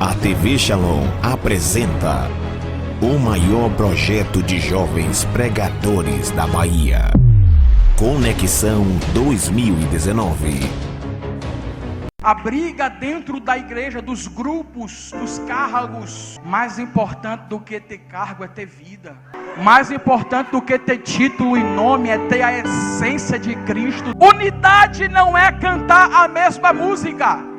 A TV Shalom apresenta o maior projeto de jovens pregadores da Bahia. Conexão 2019. A briga dentro da igreja, dos grupos, dos cargos. Mais importante do que ter cargo é ter vida. Mais importante do que ter título e nome é ter a essência de Cristo. Unidade não é cantar a mesma música,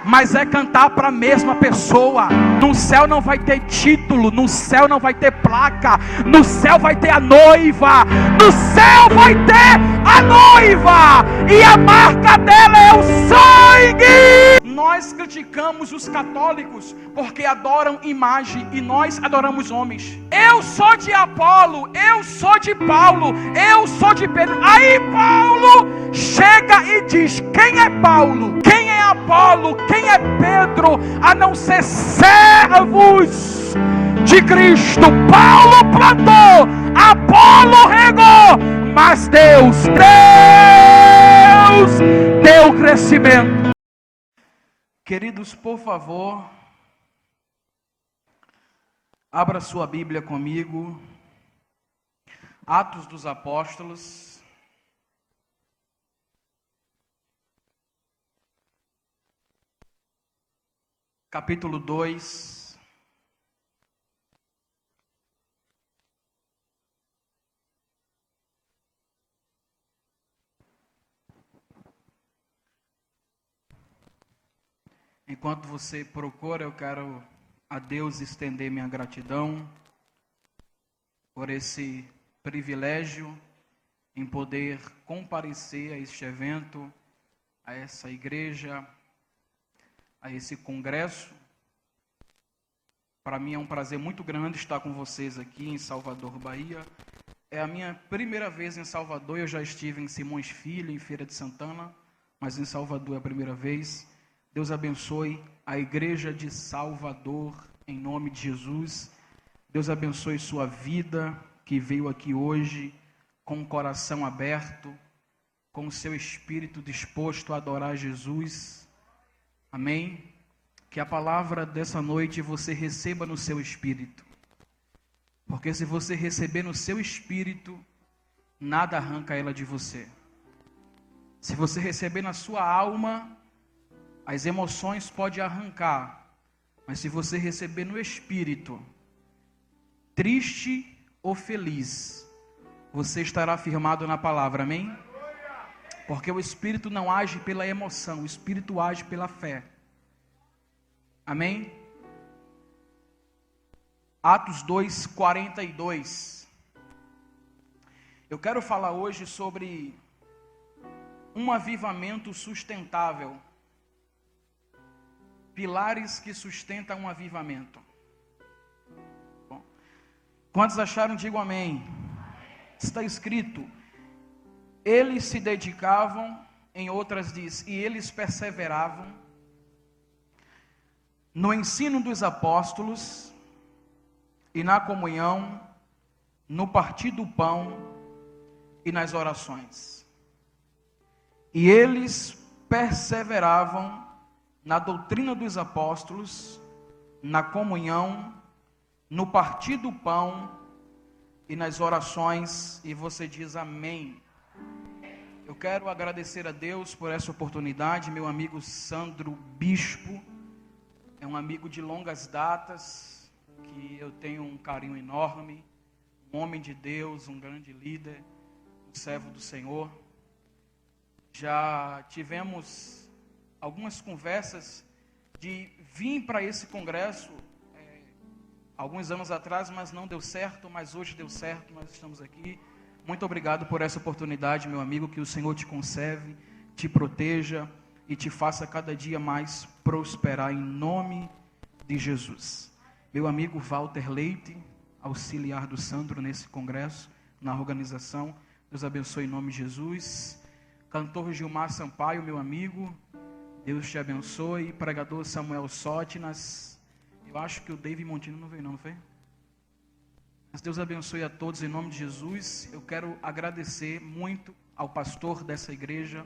mas é cantar para a mesma pessoa. No céu não vai ter título, no céu não vai ter placa, no céu vai ter a noiva, no céu vai ter a noiva, e a marca dela é o sangue. Nós criticamos os católicos porque adoram imagem e nós adoramos homens. Eu sou de Apolo, eu sou de Paulo, eu sou de Pedro. Aí Paulo chega e diz: quem é Paulo? Quem é Apolo? Quem é Pedro? A não ser servos de Cristo. Paulo plantou, Apolo regou, mas Deus deu crescimento. Queridos, por favor, abra sua Bíblia comigo. Atos dos Apóstolos. Capítulo 2. Enquanto você procura, eu quero a Deus estender minha gratidão por esse privilégio em poder comparecer a este evento, a essa igreja, a esse congresso. Para mim é um prazer muito grande estar com vocês aqui em Salvador, Bahia. É a minha primeira vez em Salvador. Eu já estive em Simões Filho, em Feira de Santana, mas em Salvador é a primeira vez. Deus abençoe a igreja de Salvador, em nome de Jesus. Deus abençoe sua vida, que veio aqui hoje com o coração aberto, com o seu espírito disposto a adorar Jesus. Amém? Que a palavra dessa noite você receba no seu espírito. Porque se você receber no seu espírito, nada arranca ela de você. Se você receber na sua alma, as emoções podem arrancar. Mas se você receber no espírito, triste ou feliz, você estará firmado na palavra, amém? Porque o espírito não age pela emoção, o espírito age pela fé. Amém? Atos 2, 42. Eu quero falar hoje sobre um avivamento sustentável. Pilares que sustentam um avivamento. Bom, quantos acharam? Digam amém. Está escrito: eles se dedicavam, em outras diz, e eles perseveravam no ensino dos apóstolos e na comunhão, no partir do pão e nas orações. E eles perseveravam na doutrina dos apóstolos, na comunhão, no partir do pão e nas orações. E você diz amém. Eu quero agradecer a Deus por essa oportunidade. Meu amigo Sandro Bispo é um amigo de longas datas, que eu tenho um carinho enorme, um homem de Deus, um grande líder, um servo do Senhor. Já tivemos algumas conversas de vir para esse congresso alguns anos atrás, mas não deu certo, mas hoje deu certo, nós estamos aqui. Muito obrigado por essa oportunidade, meu amigo, que o Senhor te conserve, te proteja e te faça cada dia mais prosperar em nome de Jesus. Meu amigo Walter Leite, auxiliar do Sandro nesse congresso, na organização, Deus abençoe em nome de Jesus. Cantor Gilmar Sampaio, meu amigo, Deus te abençoe. Pregador Samuel Sótinas. Eu acho que o David Montino não veio não foi? Mas Deus abençoe a todos em nome de Jesus. Eu quero agradecer muito ao pastor dessa igreja,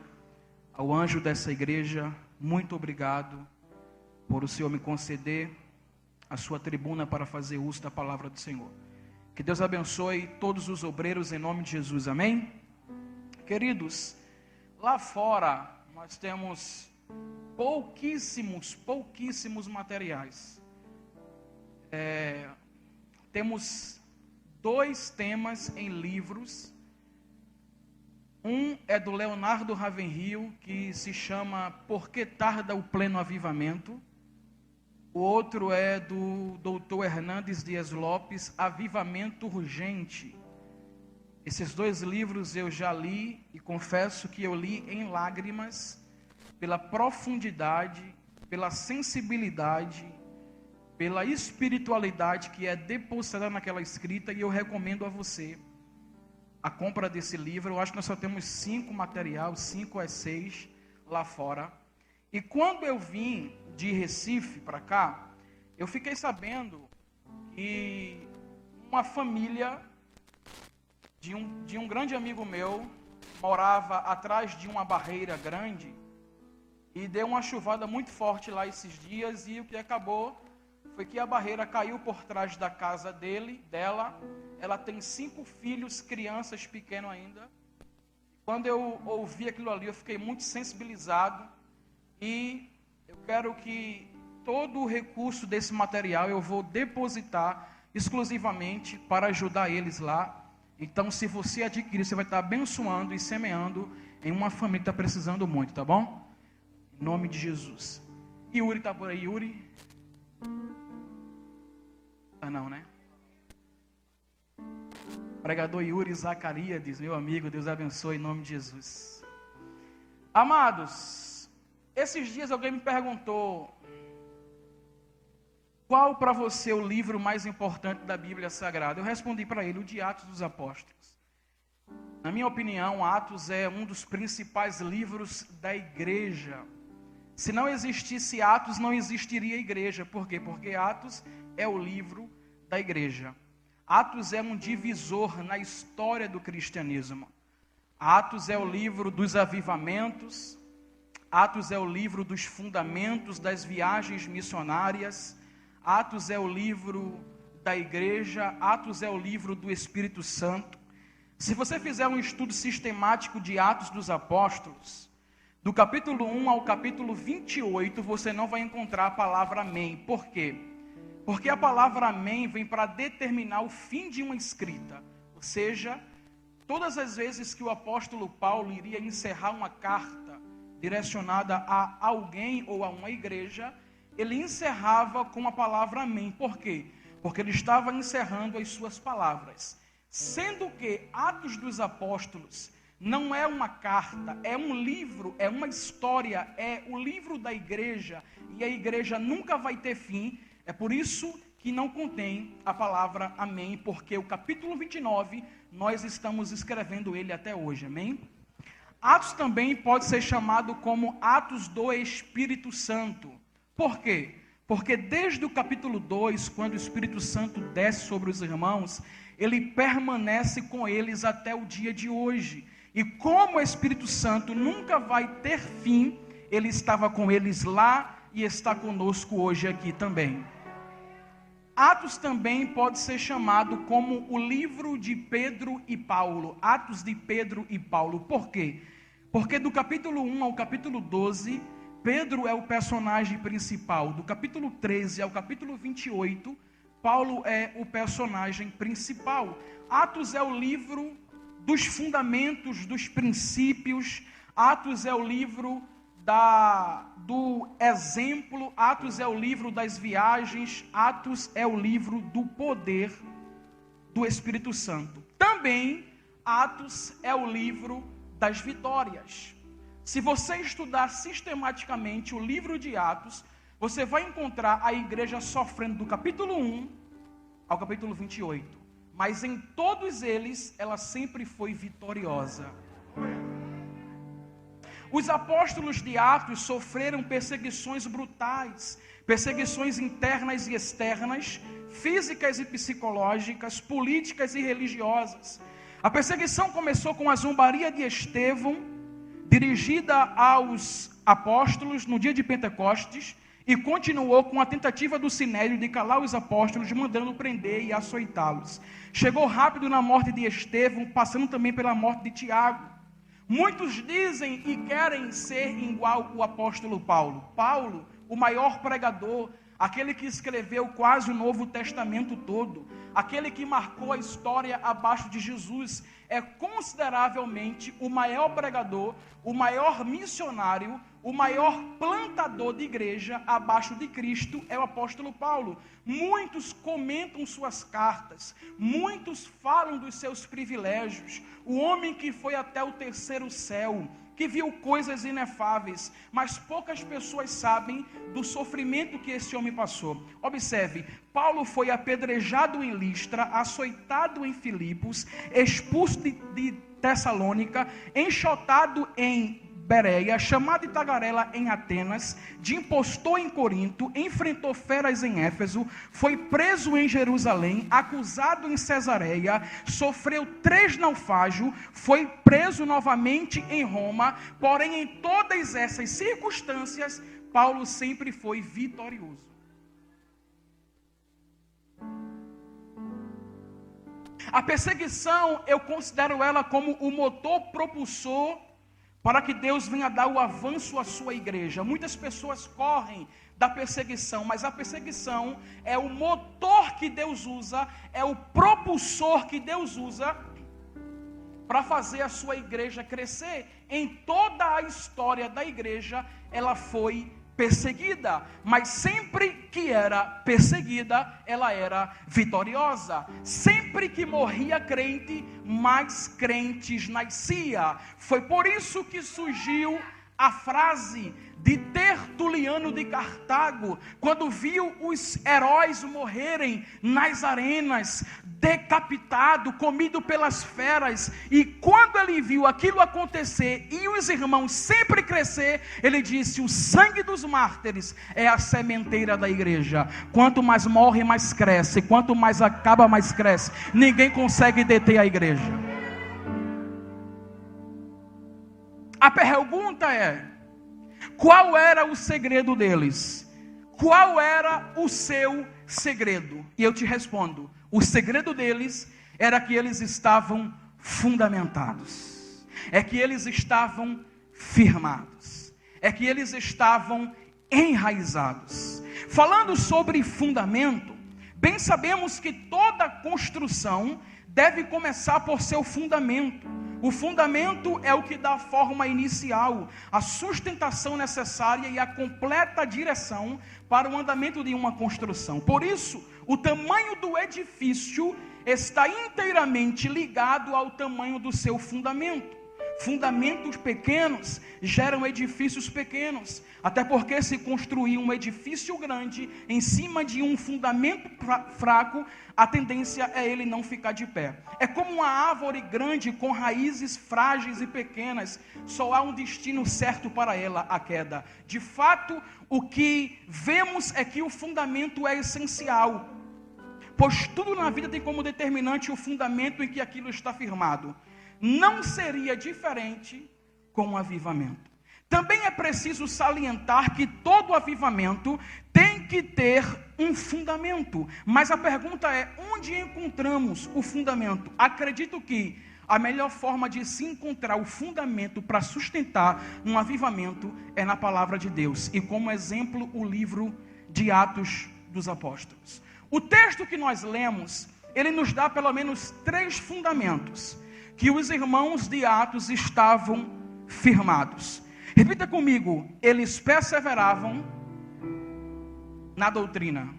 ao anjo dessa igreja. Muito obrigado por o Senhor me conceder a sua tribuna para fazer uso da palavra do Senhor. Que Deus abençoe todos os obreiros em nome de Jesus, amém? Queridos, lá fora nós temos pouquíssimos materiais. Temos 2 temas em livros. Um é do Leonardo Ravenhill, que se chama Por que tarda o pleno avivamento? O outro é do Dr. Hernandes Dias Lopes, Avivamento Urgente. Esses 2 livros eu já li e confesso que eu li em lágrimas, pela profundidade, pela sensibilidade, pela espiritualidade que é depositada naquela escrita, e eu recomendo a você a compra desse livro. Eu acho que nós só temos 5 materiais, 5 a 6 lá fora. E quando eu vim de Recife para cá, eu fiquei sabendo que uma família de um grande amigo meu morava atrás de uma barreira grande, e deu uma chuvada muito forte lá esses dias, e o que acabou foi que a barreira caiu por trás da casa dela. Ela tem 5 filhos, crianças pequenas ainda. Quando eu ouvi aquilo ali, eu fiquei muito sensibilizado, e eu quero que todo o recurso desse material eu vou depositar exclusivamente para ajudar eles lá. Então, se você adquirir, você vai estar abençoando e semeando em uma família que está precisando muito, tá bom? Em nome de Jesus. Yuri está por aí, Yuri? Ah, não, né? Pregador Yuri Zacarias, meu amigo, Deus abençoe em nome de Jesus. Amados, esses dias alguém me perguntou: qual para você o livro mais importante da Bíblia Sagrada? Eu respondi para ele: o de Atos dos Apóstolos. Na minha opinião, Atos é um dos principais livros da igreja. Se não existisse Atos, não existiria igreja. Por quê? Porque Atos é o livro da igreja. Atos é um divisor na história do cristianismo. Atos é o livro dos avivamentos. Atos é o livro dos fundamentos das viagens missionárias. Atos é o livro da igreja. Atos é o livro do Espírito Santo. Se você fizer um estudo sistemático de Atos dos Apóstolos, do capítulo 1 ao capítulo 28, você não vai encontrar a palavra amém. Por quê? Porque a palavra amém vem para determinar o fim de uma escrita. Ou seja, todas as vezes que o apóstolo Paulo iria encerrar uma carta direcionada a alguém ou a uma igreja, ele encerrava com a palavra amém. Por quê? Porque ele estava encerrando as suas palavras. Sendo que Atos dos Apóstolos não é uma carta, é um livro, é uma história, é o livro da igreja, e a igreja nunca vai ter fim. É por isso que não contém a palavra amém, porque o capítulo 29, nós estamos escrevendo ele até hoje, amém? Atos também pode ser chamado como Atos do Espírito Santo. Por quê? Porque desde o capítulo 2, quando o Espírito Santo desce sobre os irmãos, ele permanece com eles até o dia de hoje. E como o Espírito Santo nunca vai ter fim, ele estava com eles lá e está conosco hoje aqui também. Atos também pode ser chamado como o livro de Pedro e Paulo. Atos de Pedro e Paulo. Por quê? Porque do capítulo 1 ao capítulo 12, Pedro é o personagem principal. Do capítulo 13 ao capítulo 28, Paulo é o personagem principal. Atos é o livro dos fundamentos, dos princípios. Atos é o livro do exemplo. Atos é o livro das viagens. Atos é o livro do poder do Espírito Santo. Também Atos é o livro das vitórias. Se você estudar sistematicamente o livro de Atos, você vai encontrar a igreja sofrendo do capítulo 1 ao capítulo 28. Mas em todos eles, ela sempre foi vitoriosa. Os apóstolos de Atos sofreram perseguições brutais, perseguições internas e externas, físicas e psicológicas, políticas e religiosas. A perseguição começou com a zombaria de Estevão, dirigida aos apóstolos no dia de Pentecostes, e continuou com a tentativa do Sinédrio de calar os apóstolos, mandando prender e açoitá-los. Chegou rápido na morte de Estevão, passando também pela morte de Tiago. Muitos dizem e querem ser igual o apóstolo Paulo. Paulo, o maior pregador, aquele que escreveu quase o Novo Testamento todo, aquele que marcou a história abaixo de Jesus, é consideravelmente o maior pregador, o maior missionário, o maior plantador de igreja abaixo de Cristo é o apóstolo Paulo. Muitos comentam suas cartas, muitos falam dos seus privilégios, o homem que foi até o terceiro céu, que viu coisas inefáveis, mas poucas pessoas sabem do sofrimento que esse homem passou. Observe, Paulo foi apedrejado em Listra, açoitado em Filipos, expulso de Tessalônica, enxotado em Bereia, chamado de tagarela em Atenas, de impostor em Corinto, enfrentou feras em Éfeso, foi preso em Jerusalém, acusado em Cesareia, sofreu 3 naufrágios, foi preso novamente em Roma, porém em todas essas circunstâncias, Paulo sempre foi vitorioso. A perseguição, eu considero ela como o motor propulsor para que Deus venha dar o avanço à sua igreja. Muitas pessoas correm da perseguição, mas a perseguição é o motor que Deus usa, é o propulsor que Deus usa para fazer a sua igreja crescer. Em toda a história da igreja, ela foi perseguida, mas sempre que era perseguida, ela era vitoriosa. Sempre que morria crente, mais crentes nascia. Foi por isso que surgiu a frase de Tertuliano de Cartago, quando viu os heróis morrerem nas arenas, decapitado, comido pelas feras, e quando ele viu aquilo acontecer e os irmãos sempre crescer, ele disse: o sangue dos mártires é a sementeira da igreja. Quanto mais morre, mais cresce. Quanto mais acaba, mais cresce. Ninguém consegue deter a igreja. A pergunta é: qual era o segredo deles? Qual era o seu segredo? E eu te respondo: o segredo deles era que eles estavam fundamentados, é que eles estavam firmados, é que eles estavam enraizados. Falando sobre fundamento, bem sabemos que toda construção deve começar por seu fundamento. O fundamento é o que dá a forma inicial, a sustentação necessária e a completa direção para o andamento de uma construção. Por isso, o tamanho do edifício está inteiramente ligado ao tamanho do seu fundamento. Fundamentos pequenos geram edifícios pequenos, até porque se construir um edifício grande em cima de um fundamento fraco, a tendência é ele não ficar de pé. É como uma árvore grande com raízes frágeis e pequenas, só há um destino certo para ela, a queda. De fato, o que vemos é que o fundamento é essencial, pois tudo na vida tem como determinante o fundamento em que aquilo está firmado. Não seria diferente com o avivamento. Também é preciso salientar que todo avivamento tem que ter um fundamento. Mas a pergunta é: onde encontramos o fundamento? Acredito que a melhor forma de se encontrar o fundamento para sustentar um avivamento é na palavra de Deus. E como exemplo, o livro de Atos dos Apóstolos. O texto que nós lemos, ele nos dá pelo menos 3 fundamentos que os irmãos de Atos estavam firmados. Repita comigo: eles perseveravam na doutrina.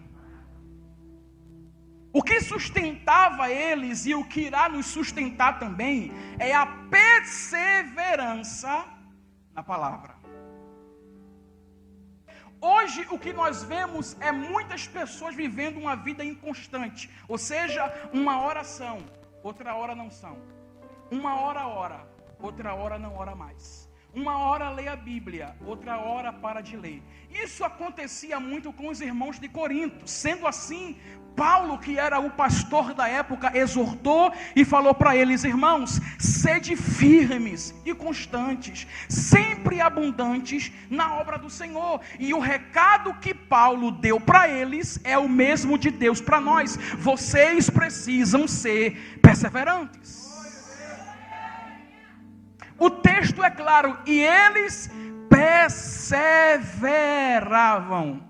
O que sustentava eles e o que irá nos sustentar também é a perseverança na palavra. Hoje o que nós vemos é muitas pessoas vivendo uma vida inconstante, ou seja, uma hora são, outra hora não são. Uma hora ora, outra hora não ora mais. Uma hora lê a Bíblia, outra hora para de ler. Isso acontecia muito com os irmãos de Corinto. Sendo assim, Paulo, que era o pastor da época, exortou e falou para eles: irmãos, sede firmes e constantes, sempre abundantes na obra do Senhor. E o recado que Paulo deu para eles é o mesmo de Deus para nós: vocês precisam ser perseverantes. O texto é claro: e eles perseveravam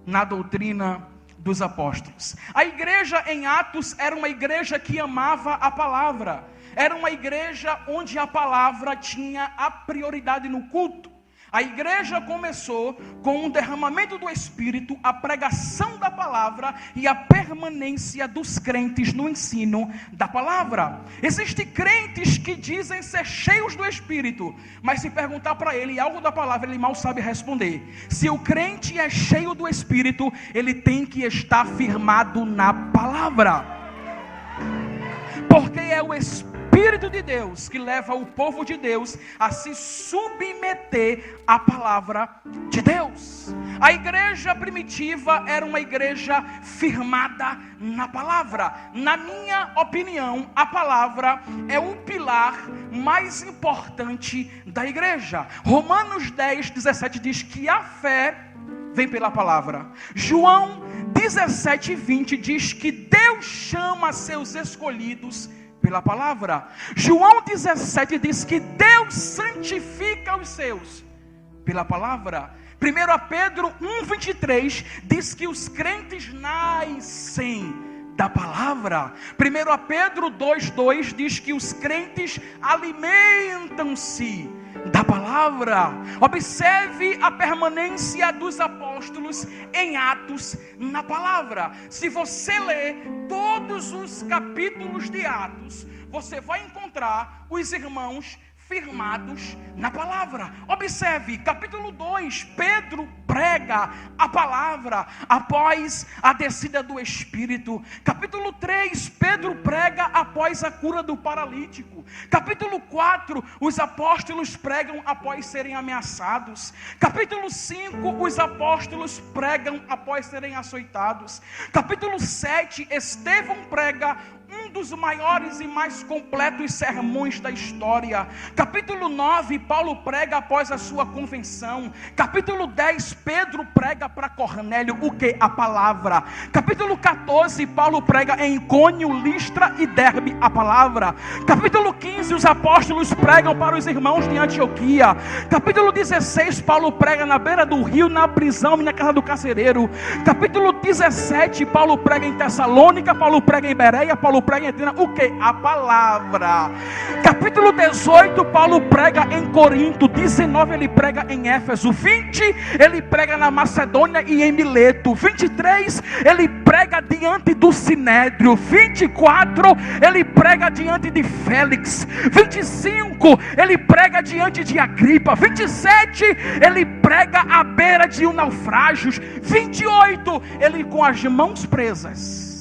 na doutrina dos apóstolos. A igreja em Atos era uma igreja que amava a palavra. Era uma igreja onde a palavra tinha a prioridade no culto. A igreja começou com um derramamento do Espírito, a pregação da palavra e a permanência dos crentes no ensino da palavra. Existem crentes que dizem ser cheios do Espírito, mas se perguntar para ele algo da palavra, ele mal sabe responder. Se o crente é cheio do Espírito, ele tem que estar firmado na palavra, porque é o Espírito de Deus que leva o povo de Deus a se submeter à palavra de Deus. A igreja primitiva era uma igreja firmada na palavra. Na minha opinião, a palavra é o pilar mais importante da igreja. Romanos 10:17 diz que a fé vem pela palavra. João 17:20 diz que Deus chama seus escolhidos pela palavra. João 17 diz que Deus santifica os seus pela palavra. 1 Pedro 1:23 diz que os crentes nascem da palavra. 1 Pedro 2:2 diz que os crentes alimentam-se da palavra. Observe a permanência dos apóstolos em Atos na palavra. Se você ler todos os capítulos de Atos, você vai encontrar os irmãos firmados na palavra. Observe, capítulo 2, Pedro prega a palavra após a descida do Espírito. Capítulo 3, Pedro prega após a cura do paralítico. Capítulo 4, os apóstolos pregam após serem ameaçados. Capítulo 5, os apóstolos pregam após serem açoitados. Capítulo 7, Estevão prega um dos maiores e mais completos sermões da história. Capítulo 9, Paulo prega após a sua convenção. Capítulo 10, Pedro prega para Cornélio o que? A palavra. Capítulo 14, Paulo prega em Icônio, Listra e Derbe a palavra. Capítulo 15, os apóstolos pregam para os irmãos de Antioquia. Capítulo 16, Paulo prega na beira do rio, na prisão e na casa do carcereiro. Capítulo 17, Paulo prega em Tessalônica, Paulo prega em Bereia, Paulo prega em Atenas, o que? A palavra. Capítulo 18, Paulo prega em Corinto. 19, ele prega em Éfeso. 20, ele prega na Macedônia e em Mileto. 23, ele prega diante do Sinédrio. 24, ele prega diante de Félix. 25, ele prega diante de Agripa. 27, ele prega à beira de um naufrágio. 28, ele com as mãos presas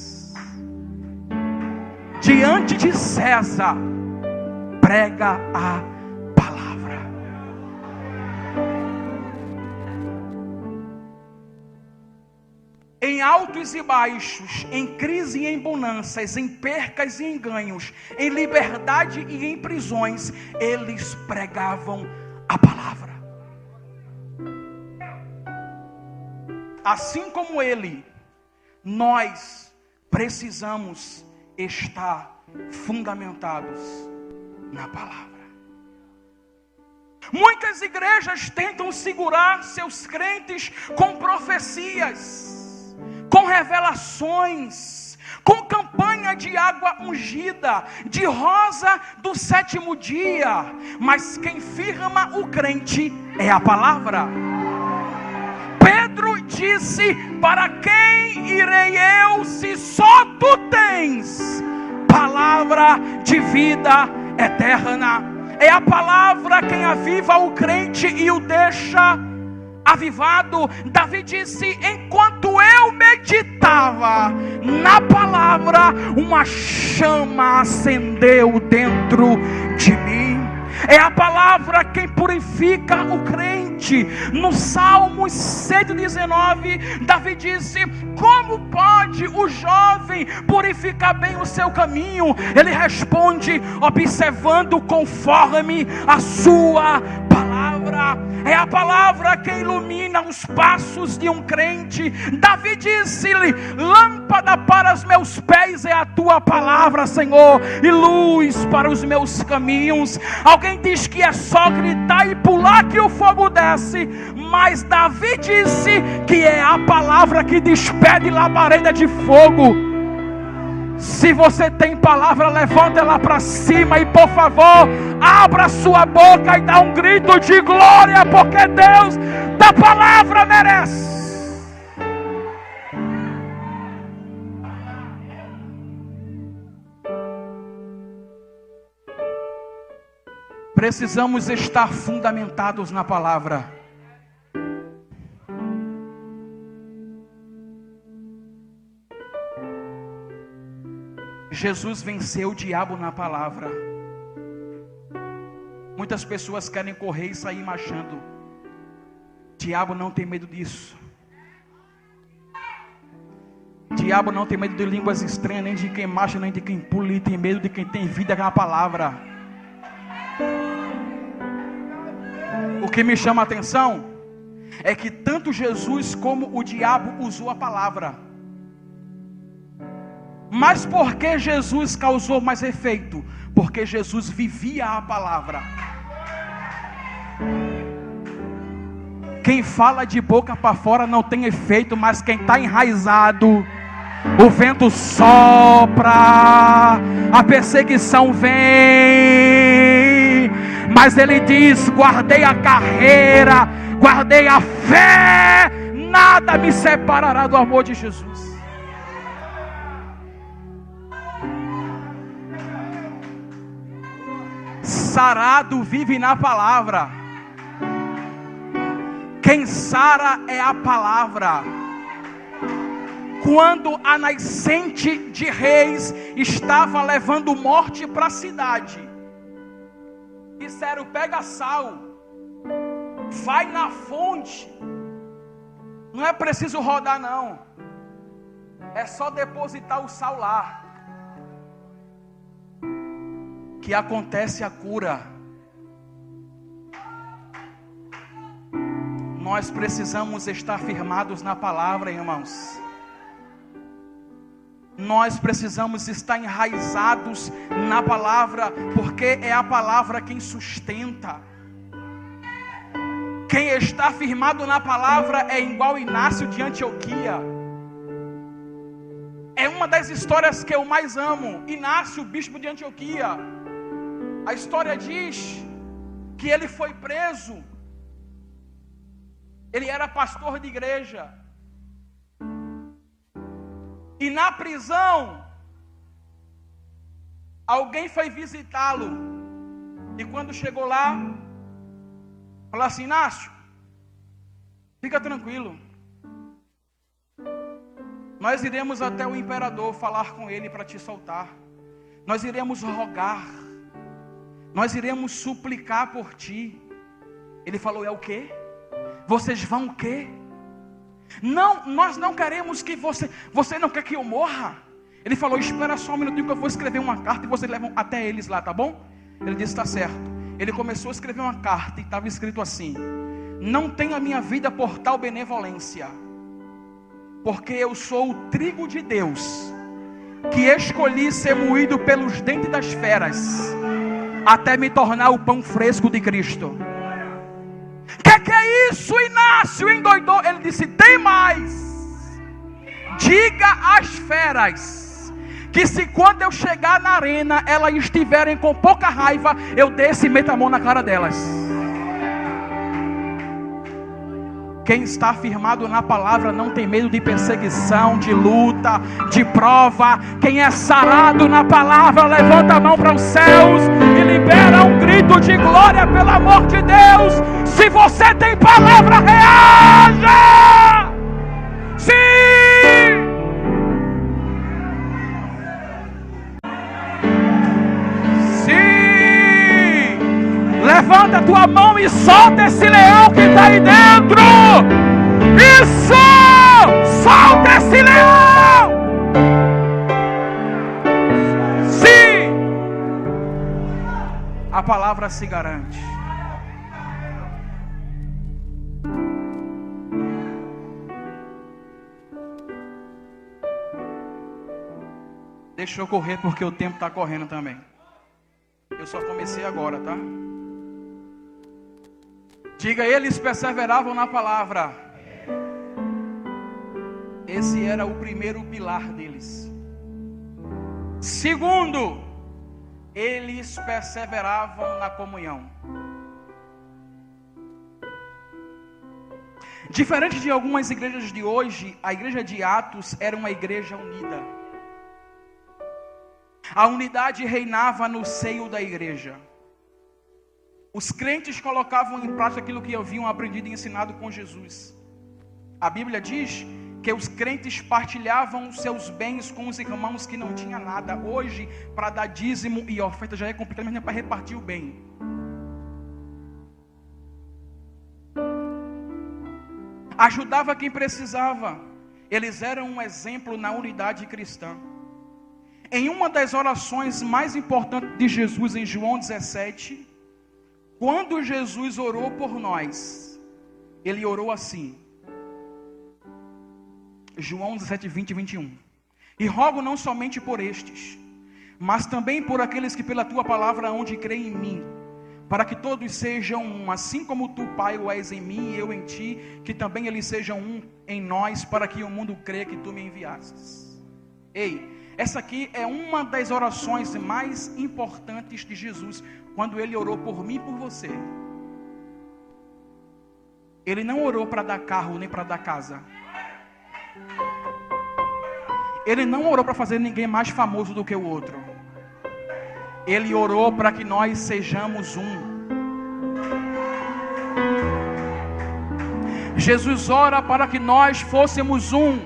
diante de César, prega a palavra. Em altos e baixos, em crise e em bonanças, em percas e em ganhos, em liberdade e em prisões, eles pregavam a palavra. Assim como ele, nós precisamos estar fundamentados na palavra. Muitas igrejas tentam segurar seus crentes com profecias, com revelações, com campanha de água ungida, de rosa do 7º dia, mas quem firma o crente é a palavra. Pedro disse: para quem irei eu, se só tu tens palavra de vida eterna? É a palavra quem aviva o crente e o deixa avivado. Davi disse: enquanto eu meditava na palavra, uma chama acendeu dentro de mim. É a palavra quem purifica o crente. No Salmo 119, Davi disse: como pode o jovem purificar bem o seu caminho? Ele responde: observando conforme a sua palavra. É a palavra que ilumina os passos de um crente. Davi disse-lhe: lâmpada para os meus pés é a tua palavra, Senhor, e luz para os meus caminhos. Alguém diz que é só gritar e pular que o fogo desce, mas Davi disse que é a palavra que despede labareda de fogo. Se você tem palavra, levanta ela para cima e, por favor, abra sua boca e dá um grito de glória, porque Deus da palavra merece. Precisamos estar fundamentados na palavra. Jesus venceu o diabo na palavra. Muitas pessoas querem correr e sair marchando. Diabo não tem medo disso. Diabo não tem medo de línguas estranhas, nem de quem marcha, nem de quem pula. Ele tem medo de quem tem vida na palavra. O que me chama a atenção é que tanto Jesus como o diabo usou a palavra. Mas por que Jesus causou mais efeito? Porque Jesus vivia a palavra. Quem fala de boca para fora não tem efeito, mas quem está enraizado, o vento sopra, a perseguição vem, mas ele diz: guardei a carreira, guardei a fé, nada me separará do amor de Jesus. Sarado vive na palavra. Quem sara é a palavra. Quando a nascente de reis estava levando morte para a cidade, disseram: pega sal, vai na fonte, não é preciso rodar não, é só depositar o sal lá, que acontece a cura. Nós precisamos estar firmados na palavra, irmãos. Nós precisamos estar enraizados na palavra, porque é a palavra quem sustenta. Quem está firmado na palavra é igual Inácio de Antioquia. É uma das histórias que eu mais amo. Inácio, bispo de Antioquia. A história diz que ele foi preso. Ele era pastor de igreja. E na prisão, alguém foi visitá-lo. E quando chegou lá, falou assim: Inácio, fica tranquilo. Nós iremos até o imperador falar com ele para te soltar. Nós iremos rogar. Nós iremos suplicar por ti. Ele falou: é o quê? Vocês vão o quê? Não, nós não queremos que você não quer que eu morra? Ele falou: espera só um minutinho que eu vou escrever uma carta e vocês levam até eles lá, tá bom? Ele disse: está certo. Ele começou a escrever uma carta e estava escrito assim: não tenho a minha vida por tal benevolência, porque eu sou o trigo de Deus, que escolhi ser moído pelos dentes das feras, até me tornar o pão fresco de Cristo. Que é isso, Inácio? Endoidou. Ele disse: tem mais. Diga às feras que se quando eu chegar na arena elas estiverem com pouca raiva, eu desço e meto a mão na cara delas. Quem está firmado na palavra não tem medo de perseguição, de luta, de prova. Quem é sarado na palavra, levanta a mão para os céus e libera um grito de glória, pelo amor de Deus. Se você tem palavra, reaja! Sim! Sim! me solta esse leão que está aí dentro. Isso! Solta esse leão! Sim! A palavra se garante. Deixa eu correr porque o tempo está correndo também. Eu só comecei agora, tá? Diga, eles perseveravam na palavra. Esse era o primeiro pilar deles. Segundo, eles perseveravam na comunhão. Diferente de algumas igrejas de hoje, a igreja de Atos era uma igreja unida. A unidade reinava no seio da igreja. Os crentes colocavam em prática aquilo que haviam aprendido e ensinado com Jesus. A Bíblia diz que os crentes partilhavam os seus bens com os irmãos que não tinham nada. Hoje, para dar dízimo e oferta já é complicado, mas não é para repartir o bem. Ajudava quem precisava. Eles eram um exemplo na unidade cristã. Em uma das orações mais importantes de Jesus, em João 17, quando Jesus orou por nós, ele orou assim. João 17, 20 e 21. E rogo não somente por estes, mas também por aqueles que pela tua palavra hão de crer em mim, para que todos sejam um, assim como tu, Pai, o és em mim e eu em ti, que também eles sejam um em nós, para que o mundo creia que tu me enviastes. Ei, essa aqui é uma das orações mais importantes de Jesus, quando ele orou por mim e por você. Ele não orou para dar carro nem para dar casa. Ele não orou para fazer ninguém mais famoso do que o outro. Ele orou para que nós sejamos um. Jesus ora para que nós fôssemos um.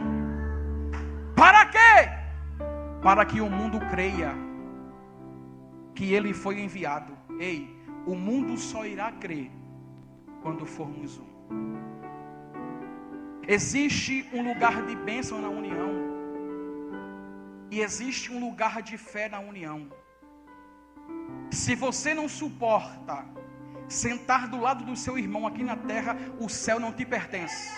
Para quê? Para que o mundo creia que ele foi enviado. Ei, o mundo só irá crer quando formos um. Existe um lugar de bênção na união. E existe um lugar de fé na união. Se você não suporta sentar do lado do seu irmão aqui na terra, o céu não te pertence.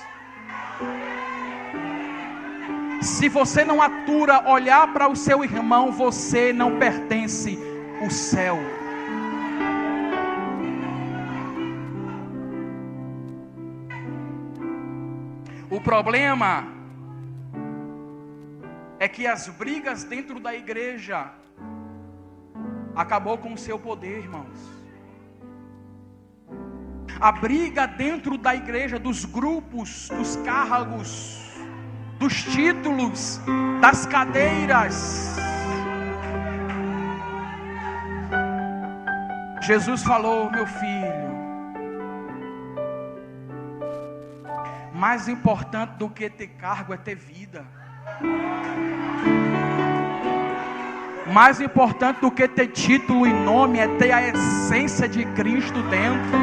Se você não atura olhar para o seu irmão, você não pertence ao céu. O problema é que as brigas dentro da igreja acabou com o seu poder, irmãos. A briga dentro da igreja, dos grupos, dos cargos, dos títulos, das cadeiras. Jesus falou, meu filho, mais importante do que ter cargo é ter vida. Mais importante do que ter título e nome é ter a essência de Cristo dentro.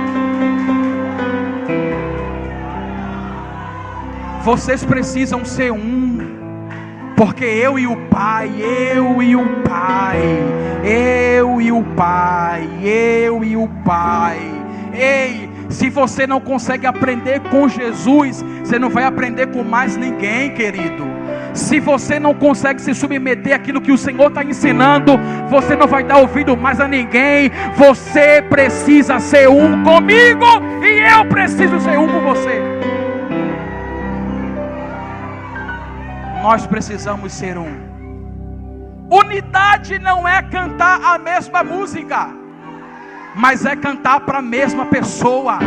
Vocês precisam ser um, porque eu e o Pai, eu e o Pai, eu e o Pai, eu e o Pai. Ei, se você não consegue aprender com Jesus, você não vai aprender com mais ninguém, querido. Se você não consegue se submeter àquilo que o Senhor está ensinando, você não vai dar ouvido mais a ninguém. Você precisa ser um comigo e eu preciso ser um com você. Nós precisamos ser um. Unidade não é cantar a mesma música, mas é cantar para a mesma pessoa.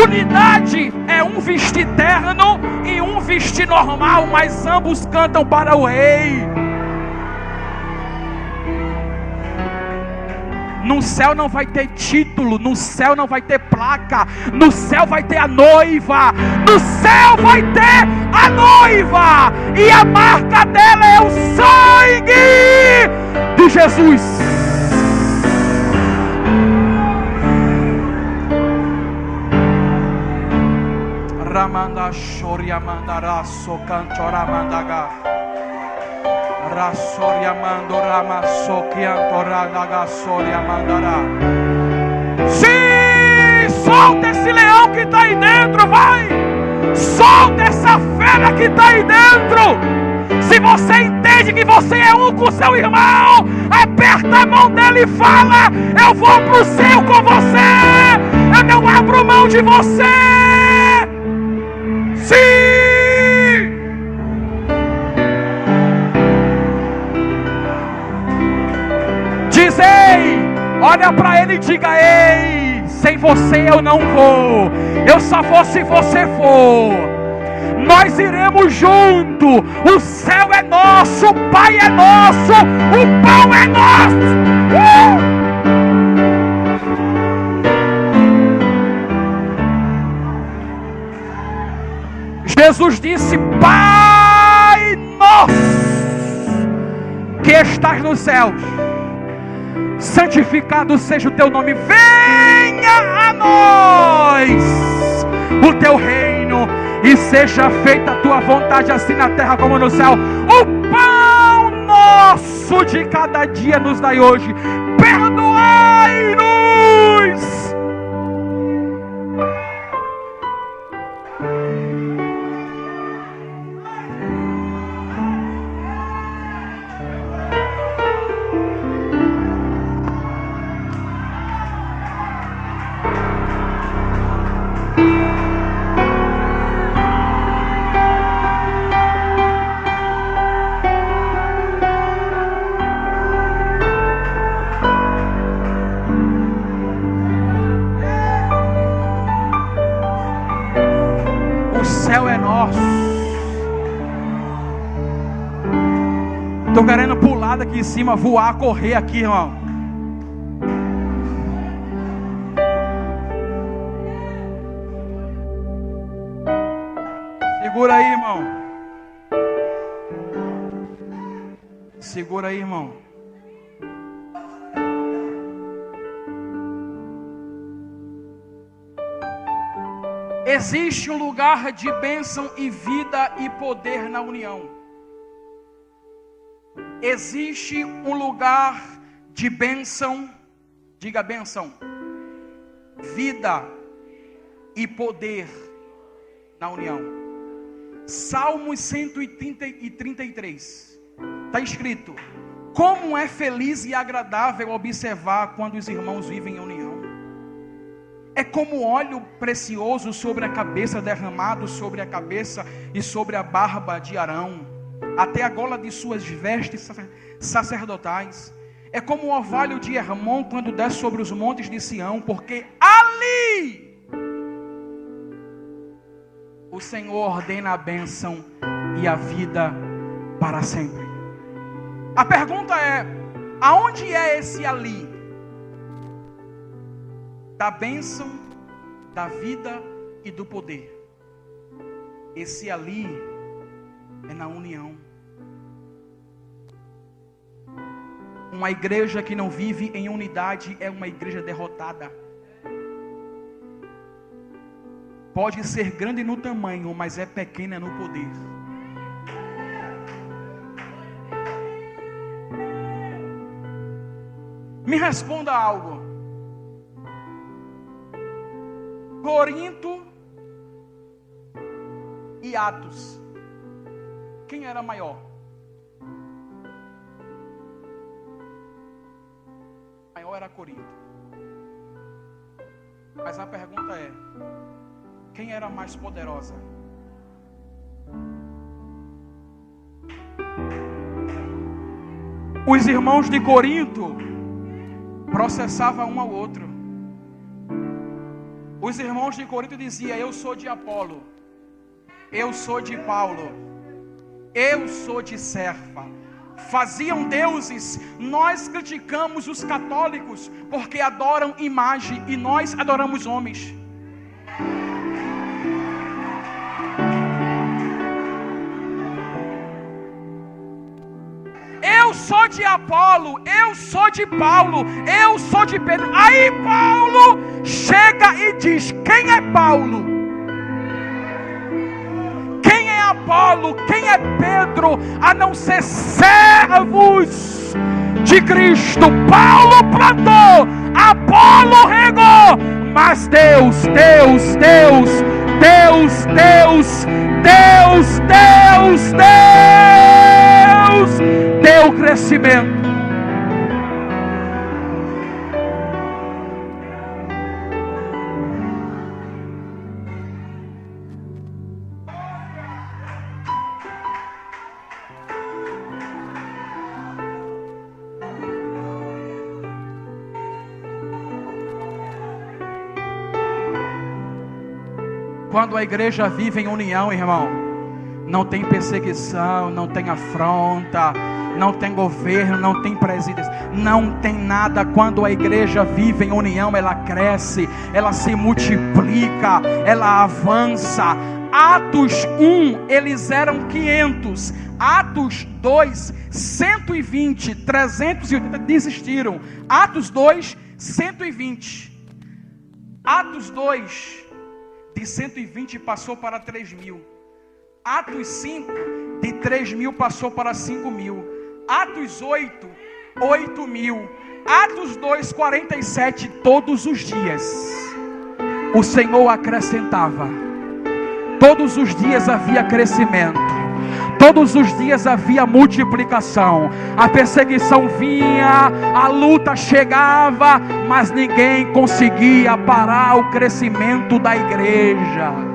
Unidade é um vestir terno e um vestir normal, mas ambos cantam para o Rei. No céu não vai ter título, no céu não vai ter placa, no céu vai ter a noiva, no céu vai ter a noiva, e a marca dela é o sangue de Jesus. Ramanda Shoria Mandarasso Cantora Mandaga Rassoria Mandorama Sokiantoranaga Soria Mandará. Sim! Solta esse leão que está aí dentro, vai! Solta essa fera que está aí dentro! Se você entende que você é um com seu irmão, aperta a mão dele e fala: eu vou para o céu com você, eu não abro mão de você. Sim! Diz: ei, olha para ele e diga: ei, sem você eu não vou, eu só vou se você for. Nós iremos junto. O céu é nosso, o Pai é nosso, o pão é nosso. Jesus disse: Pai nosso que estás nos céus, santificado seja o teu nome, venha a nós o teu reino, e seja feita a tua vontade, assim na terra como no céu. O pão nosso de cada dia nos dai hoje. Perdoai-nos. Estou querendo pular daqui em cima, voar, correr aqui, irmão. Segura aí, irmão. Segura aí, irmão. Existe um lugar de bênção e vida e poder na união. Existe um lugar de bênção, diga bênção, vida e poder na união. Salmos 133, está escrito: como é feliz e agradável observar quando os irmãos vivem em união. É como óleo precioso sobre a cabeça, derramado sobre a cabeça e sobre a barba de Arão, até a gola de suas vestes sacerdotais. É como o orvalho de Hermon quando desce sobre os montes de Sião, porque ali o Senhor ordena a bênção e a vida para sempre. A pergunta é: aonde é esse ali? Da bênção, da vida e do poder. Esse ali é na união. Uma igreja que não vive em unidade é uma igreja derrotada. Pode ser grande no tamanho, mas é pequena no poder. Me responda algo. Corinto e Atos, quem era maior? Maior era Corinto. Mas a pergunta é: quem era mais poderosa? Os irmãos de Corinto processavam um ao outro. Os irmãos de Corinto diziam: eu sou de Apolo, eu sou de Paulo, eu sou de Cefas. Faziam deuses. Nós criticamos os católicos porque adoram imagem e nós adoramos homens. Eu sou de Apolo, eu sou de Paulo, eu sou de Pedro. Aí Paulo chega e diz: quem é Paulo? Apolo? Quem é Pedro a não ser servos de Cristo? Paulo plantou, Apolo regou, mas Deus deu crescimento. Quando a igreja vive em união, irmão, não tem perseguição, não tem afronta, não tem governo, não tem presidência, não tem nada. Quando a igreja vive em união, ela cresce, ela se multiplica, ela avança. Atos 1, eles eram 500. Atos 2, 120, 380 desistiram. Atos 2, 120. Atos 2, de 120 passou para 3.000. Atos 5, de 3.000 passou para 5.000. Atos 8, 8.000. Atos 2, 47, todos os dias o Senhor acrescentava. Todos os dias havia crescimento. Todos os dias havia multiplicação. A perseguição vinha, a luta chegava, mas ninguém conseguia parar o crescimento da igreja.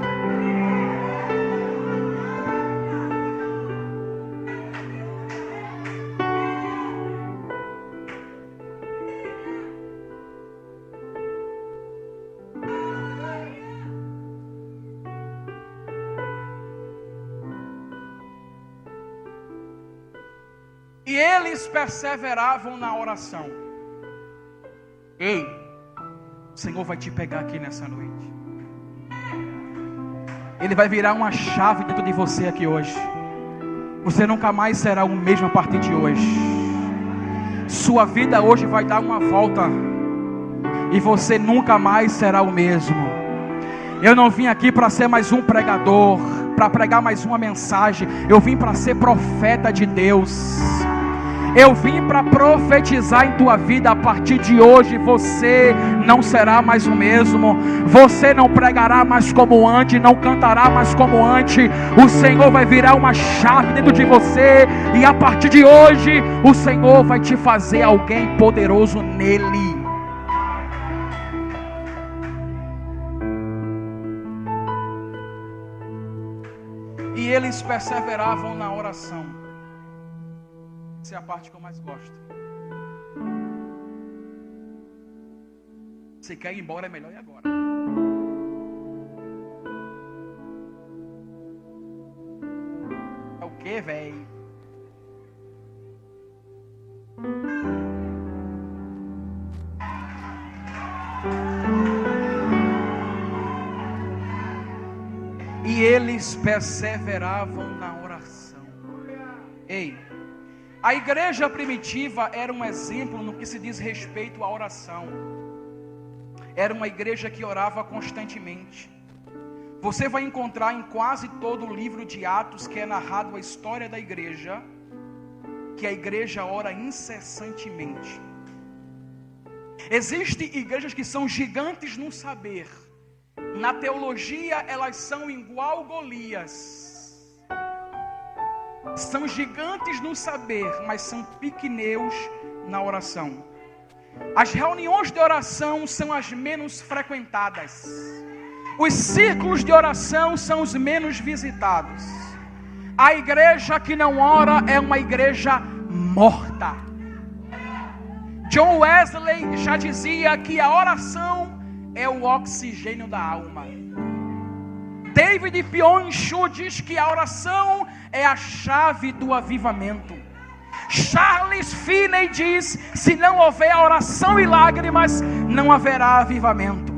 E eles perseveravam na oração. Ei, o Senhor vai te pegar aqui nessa noite. Ele vai virar uma chave dentro de você aqui hoje. Você nunca mais será o mesmo a partir de hoje. Sua vida hoje vai dar uma volta. E você nunca mais será o mesmo. Eu não vim aqui para ser mais um pregador, para pregar mais uma mensagem. Eu vim para ser profeta de Deus. Eu vim para profetizar em tua vida. A partir de hoje você não será mais o mesmo. Você não pregará mais como antes, não cantará mais como antes. O Senhor vai virar uma chave dentro de você. E a partir de hoje o Senhor vai te fazer alguém poderoso nele. E eles perseveravam na oração. Essa é a parte que eu mais gosto. Se quer ir embora, é melhor ir agora. É o que, velho? E eles perseveravam na oração. Ei, a igreja primitiva era um exemplo no que se diz respeito à oração. Era uma igreja que orava constantemente. Você vai encontrar em quase todo o livro de Atos, que é narrado a história da igreja, que a igreja ora incessantemente. Existem igrejas que são gigantes no saber. Na teologia elas são igual Golias. São gigantes no saber, mas são pequeneus na oração. As reuniões de oração são as menos frequentadas. Os círculos de oração são os menos visitados. A igreja que não ora é uma igreja morta. John Wesley já dizia que a oração é o oxigênio da alma. David Pionchu diz que a oração é a chave do avivamento. Charles Finney diz: se não houver oração e lágrimas, não haverá avivamento.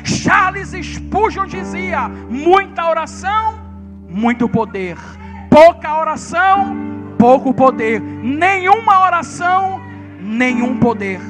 Charles Spurgeon dizia: muita oração, muito poder. Pouca oração, pouco poder. Nenhuma oração, nenhum poder.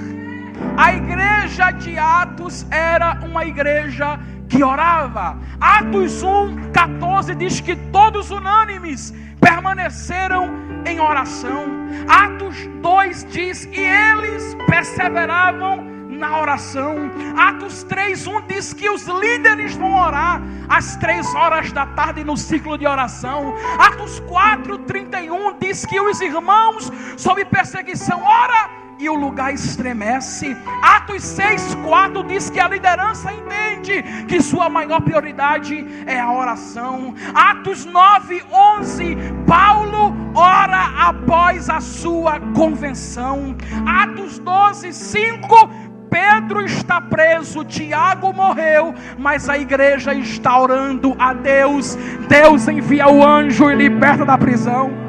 A igreja de Atos era uma igreja que orava. Atos 1:14 diz que todos unânimes permaneceram em oração. Atos 2 diz que eles perseveravam na oração. Atos 3:1 diz que os líderes vão orar às 3 horas da tarde no ciclo de oração. Atos 4:31 diz que os irmãos sob perseguição oram e o lugar estremece. Atos 6:4 diz que a liderança entende que sua maior prioridade é a oração. Atos 9:11, Paulo ora após a sua convenção. Atos 12:5, Pedro está preso, Tiago morreu, mas a igreja está orando a Deus. Deus envia o anjo e liberta da prisão.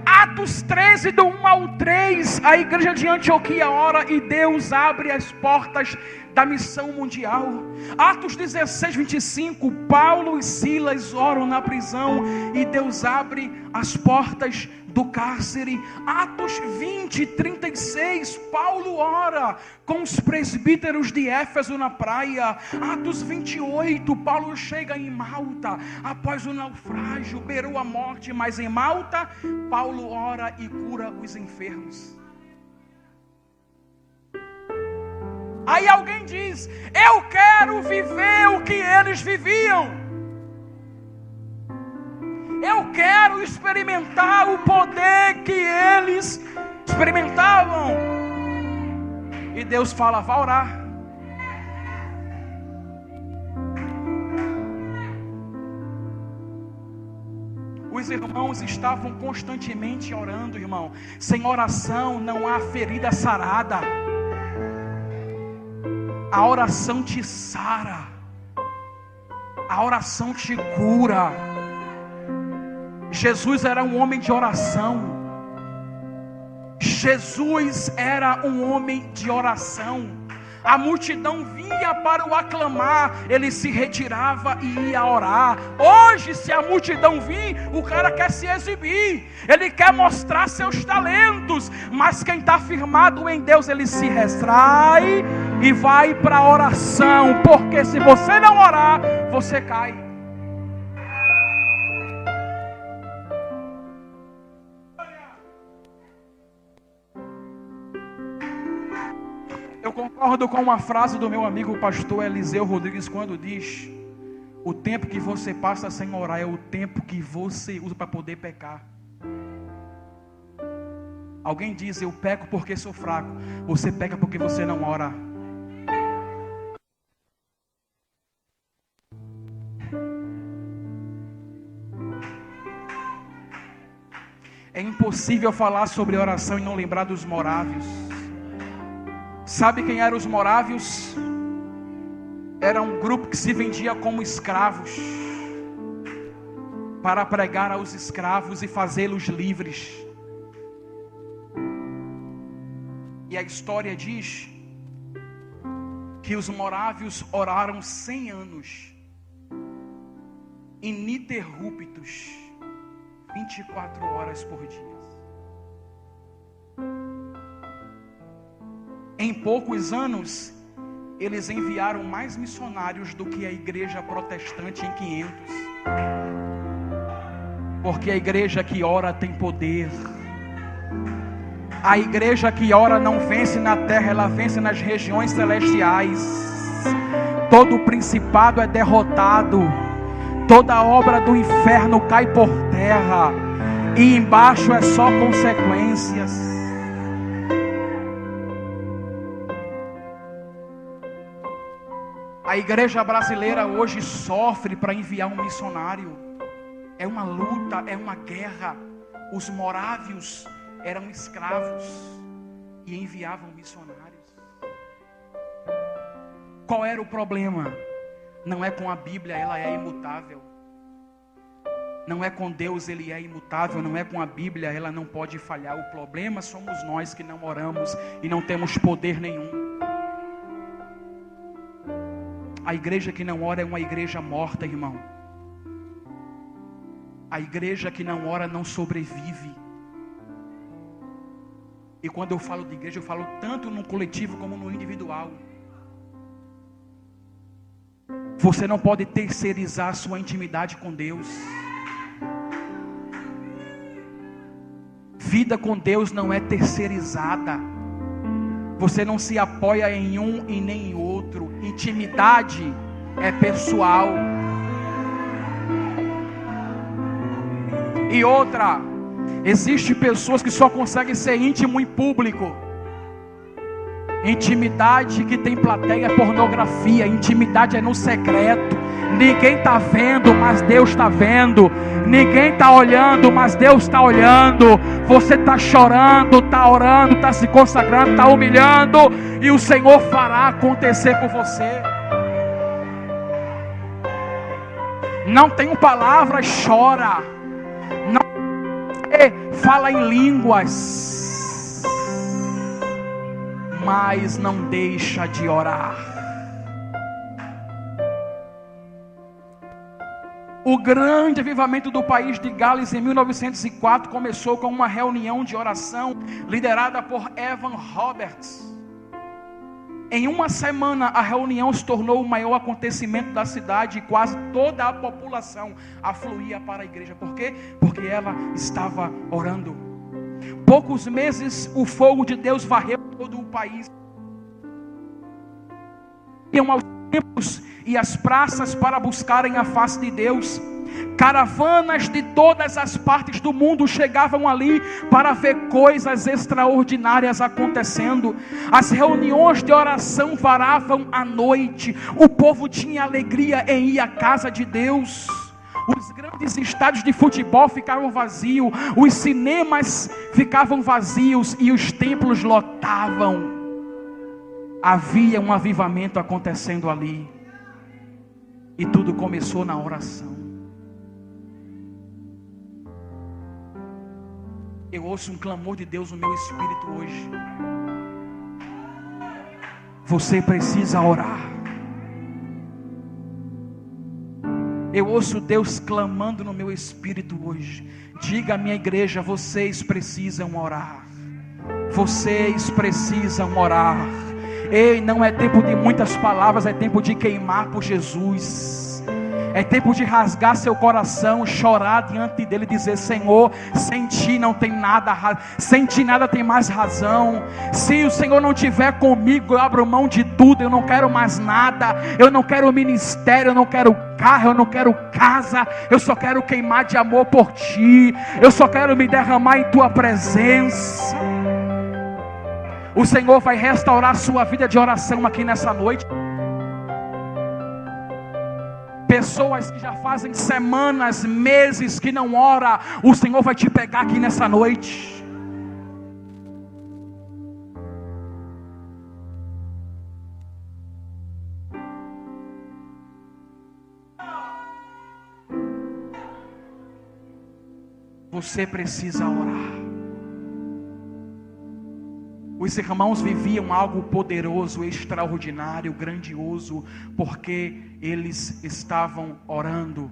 Atos 13, do 1 ao 3, a igreja de Antioquia ora e Deus abre as portas da missão mundial. Atos 16:25, Paulo e Silas oram na prisão e Deus abre as portas do cárcere. Atos 20:36, Paulo ora com os presbíteros de Éfeso na praia. Atos 28, Paulo chega em Malta após o naufrágio, beirou a morte, mas em Malta Paulo ora e cura os enfermos. Aí alguém diz: eu quero viver o que eles viviam. Eu quero experimentar o poder que eles experimentavam. E Deus fala: vá orar. Os irmãos estavam constantemente orando, irmão. Sem oração não há ferida sarada. A oração te sara. A oração te cura. Jesus era um homem de oração. Jesus era um homem de oração. A multidão vinha para o aclamar, ele se retirava e ia orar. Hoje, se a multidão vir, o cara quer se exibir, ele quer mostrar seus talentos. Mas quem está firmado em Deus, ele se retrai e vai para a oração. Porque se você não orar, você cai. Eu concordo com uma frase do meu amigo pastor Eliseu Rodrigues, quando diz: o tempo que você passa sem orar é o tempo que você usa para poder pecar. Alguém diz: eu peco porque sou fraco. Você peca porque você não ora. É impossível falar sobre oração e não lembrar dos morávios. Sabe quem eram os morávios? Era um grupo que se vendia como escravos, para pregar aos escravos e fazê-los livres. E a história diz que os morávios oraram 100 anos, ininterruptos, 24 horas por dia. Em poucos anos, eles enviaram mais missionários do que a igreja protestante em 500. Porque a igreja que ora tem poder. A igreja que ora não vence na terra, ela vence nas regiões celestiais. Todo principado é derrotado. Toda obra do inferno cai por terra. E embaixo é só consequências. A igreja brasileira hoje sofre para enviar um missionário. É uma luta, é uma guerra. Os morávios eram escravos e enviavam missionários. Qual era o problema? Não é com a Bíblia, ela é imutável. Não é com Deus, ele é imutável. Não é com a Bíblia, ela não pode falhar. O problema somos nós que não oramos e não temos poder nenhum. A igreja que não ora é uma igreja morta, irmão. A igreja que não ora não sobrevive. E quando eu falo de igreja, eu falo tanto no coletivo como no individual. Você não pode terceirizar a sua intimidade com Deus. Vida com Deus não é terceirizada. Você não se apoia em um e nem em outro. Intimidade é pessoal. E outra, existem pessoas que só conseguem ser íntimo em público. Intimidade que tem plateia é pornografia. Intimidade é no secreto. Ninguém está vendo, mas Deus está vendo. Ninguém está olhando, mas Deus está olhando. Você está chorando, está orando, está se consagrando, está humilhando, e o Senhor fará acontecer por você. Não tem palavras, chora. Não fala em línguas, mas não deixa de orar. O grande avivamento do país de Gales em 1904 começou com uma reunião de oração liderada por Evan Roberts. Em uma semana a reunião se tornou o maior acontecimento da cidade e quase toda a população afluía para a igreja. Por quê? Porque ela estava orando. Poucos meses o fogo de Deus varreu todo o país. Iam aos templos e as praças para buscarem a face de Deus. Caravanas de todas as partes do mundo chegavam ali para ver coisas extraordinárias acontecendo. As reuniões de oração varavam à noite. O povo tinha alegria em ir à casa de Deus. Os grandes estádios de futebol ficavam vazios, os cinemas ficavam vazios e os templos lotavam. Havia um avivamento acontecendo ali. E tudo começou na oração. Eu ouço um clamor de Deus no meu espírito hoje. Você precisa orar. Eu ouço Deus clamando no meu espírito hoje. Diga à minha igreja: vocês precisam orar. Vocês precisam orar. Ei, não é tempo de muitas palavras, é tempo de queimar por Jesus. É tempo de rasgar seu coração, chorar diante dele e dizer: Senhor, sem ti não tem nada, sem ti nada tem mais razão. Se o Senhor não estiver comigo, eu abro mão de tudo, eu não quero mais nada. Eu não quero ministério, eu não quero carro, eu não quero casa. Eu só quero queimar de amor por ti. Eu só quero me derramar em tua presença. O Senhor vai restaurar a sua vida de oração aqui nessa noite. Pessoas que já fazem semanas, meses que não oram, o Senhor vai te pegar aqui nessa noite. Você precisa orar. Os irmãos viviam algo poderoso, extraordinário, grandioso, porque eles estavam orando.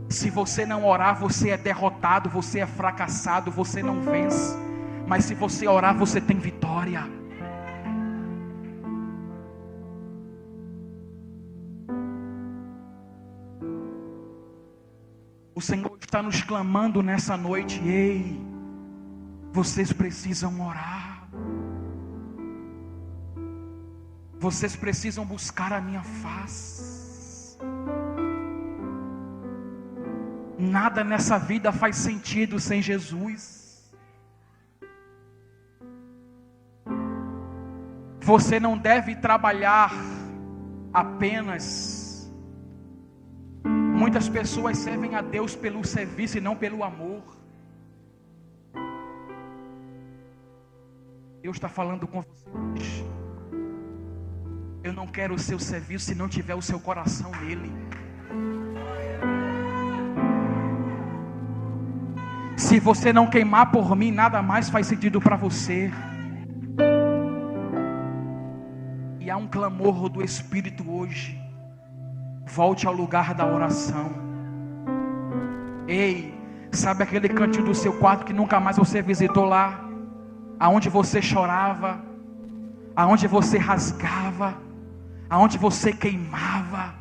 Se você não orar, você é derrotado, você é fracassado, você não vence. Mas se você orar, você tem vitória. O Senhor está nos clamando nessa noite: ei, vocês precisam orar. Vocês precisam buscar a minha face. Nada nessa vida faz sentido sem Jesus. Você não deve trabalhar apenas. Muitas pessoas servem a Deus pelo serviço e não pelo amor. Deus está falando com vocês. Eu não quero o seu serviço se não tiver o seu coração nele. Se você não queimar por mim, nada mais faz sentido para você. E há um clamor do Espírito hoje. Volte ao lugar da oração. Ei, sabe aquele cantinho do seu quarto que nunca mais você visitou lá? Aonde você chorava, aonde você rasgava, aonde você queimava,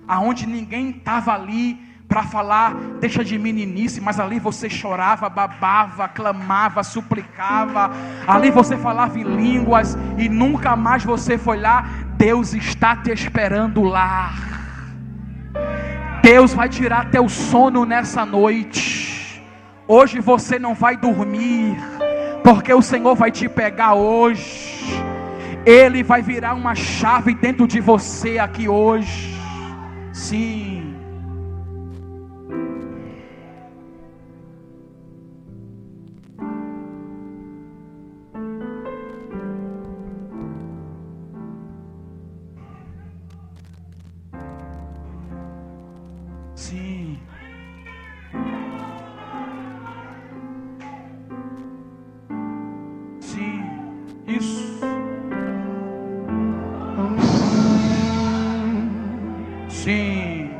aonde ninguém estava ali para falar, deixa de meninice, mas ali você chorava, babava, clamava, suplicava, ali você falava em línguas e nunca mais você foi lá. Deus está te esperando lá. Deus vai tirar teu sono nessa noite. Hoje você não vai dormir, porque o Senhor vai te pegar hoje. Ele vai virar uma chave dentro de você aqui hoje. Sim. Sim. Sim. Isso. Sim.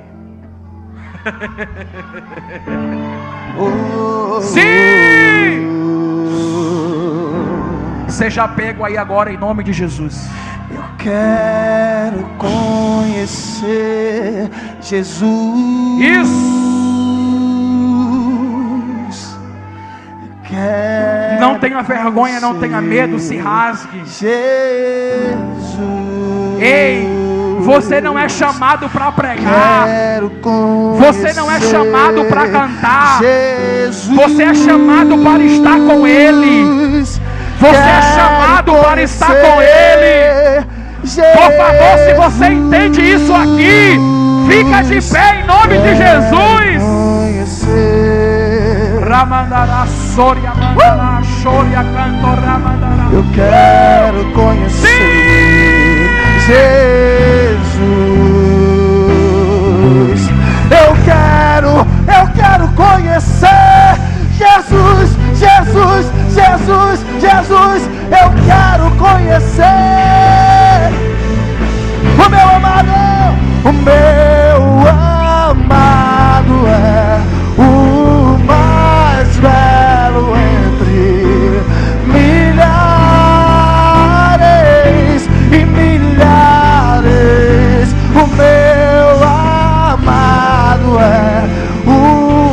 Sim. Seja pego aí agora em nome de Jesus. Eu quero conhecer Jesus. Isso. Quero Não tenha vergonha, não tenha medo, se rasgue. Jesus. Ei, você não é chamado para pregar. Quero conhecer Você não é chamado para cantar. Jesus. Você é chamado para estar com Ele. Você é chamado para estar com Ele. Por favor, se você entende isso aqui, fica de pé em nome de Jesus. Ramandará, Soria, Mandará, Choria, Canto, Ramandará. Eu quero conhecer Jesus. Eu quero conhecer Jesus, Jesus, Jesus, Jesus. Eu quero conhecer o meu amado. O meu amado é o mais belo entre milhares e milhares. O meu amado é o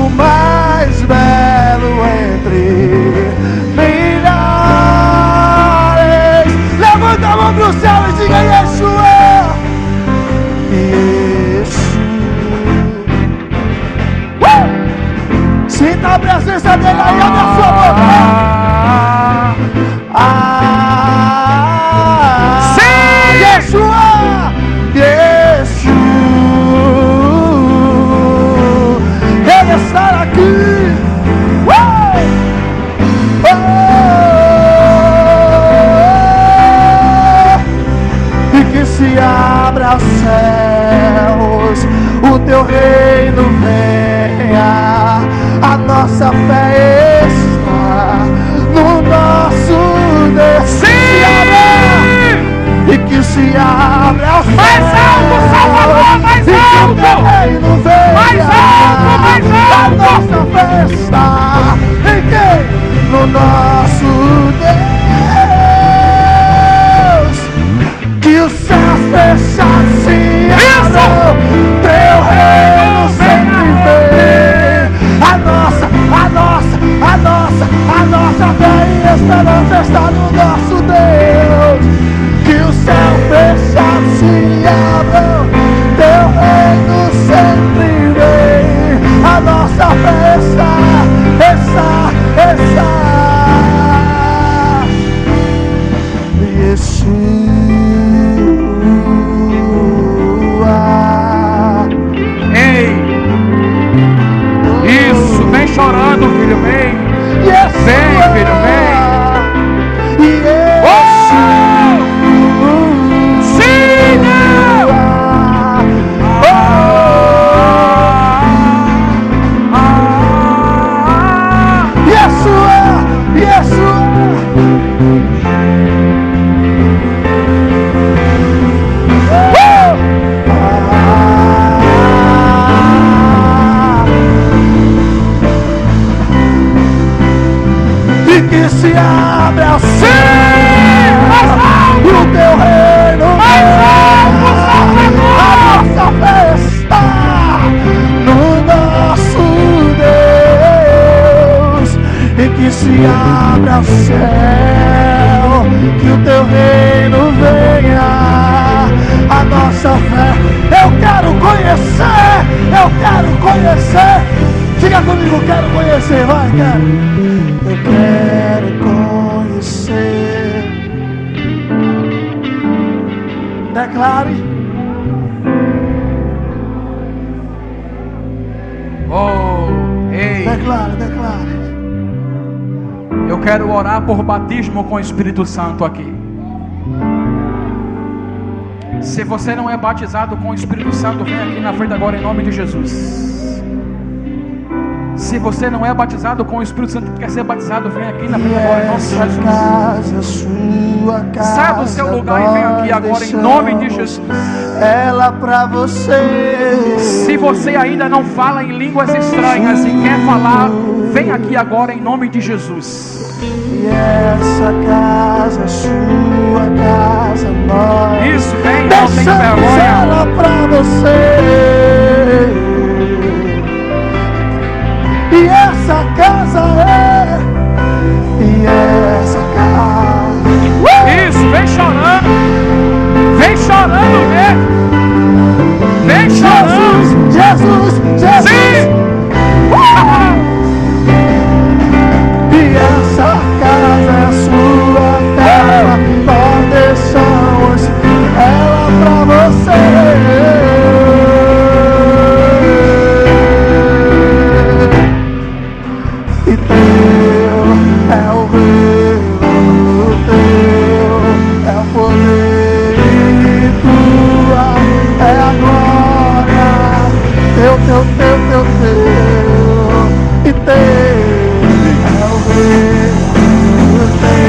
mais belo entre milhares. Levanta a mão pro céu e diga Yeshua. Sinta a presença dele aí, abre a sua boca. Sim! Yeshua! Yeshua! Ele está aqui! E que se abra os céus, o teu reino venha. A nossa fé está no nosso Deus. Sim! E que se abra os Mais alto, Salvador, mais alto! Mais alto, mais alto! A nossa fé está em quem? No nosso Deus. Que os céus fechados se abram, teu reino sempre vem. A nossa fé e esperança está no nosso Deus. Que o céu fechado se abram, teu reino sempre vem. A nossa fé está. Yeshua. Ei! Isso, vem chorando, filho, vem! Vem, filho, vem! Oh! Sim! Yeshua! E que se abra o céu, e o teu reino mais alto. que se abra o céu, que o teu reino venha, a nossa fé. Eu quero conhecer. Diga comigo, quero conhecer, vai, quero. Eu quero conhecer. Declare. Oh, ei. Declare. Eu quero orar por batismo com o Espírito Santo aqui. Se você não é batizado com o Espírito Santo, vem aqui na frente agora em nome de Jesus. Se você não é batizado com o Espírito Santo e quer ser batizado, vem aqui na frente agora em nome de Jesus. Sai do seu lugar e vem aqui agora em nome de Jesus. Ela pra você. Se você ainda não fala em línguas estranhas e quer falar, vem aqui agora em nome de Jesus. E essa casa é sua casa, nós. Isso, vem, não tem vergonha. Ela pra você. E essa casa é. E essa casa. Isso, vem chorando. Vem chorando, vem chorando. Jesus. Sim. E essa casa é sua terra. Nós deixamos ela pra você. E teu é o reino, teu é o poder, e tua é a glória. Teu, e teu é o reino,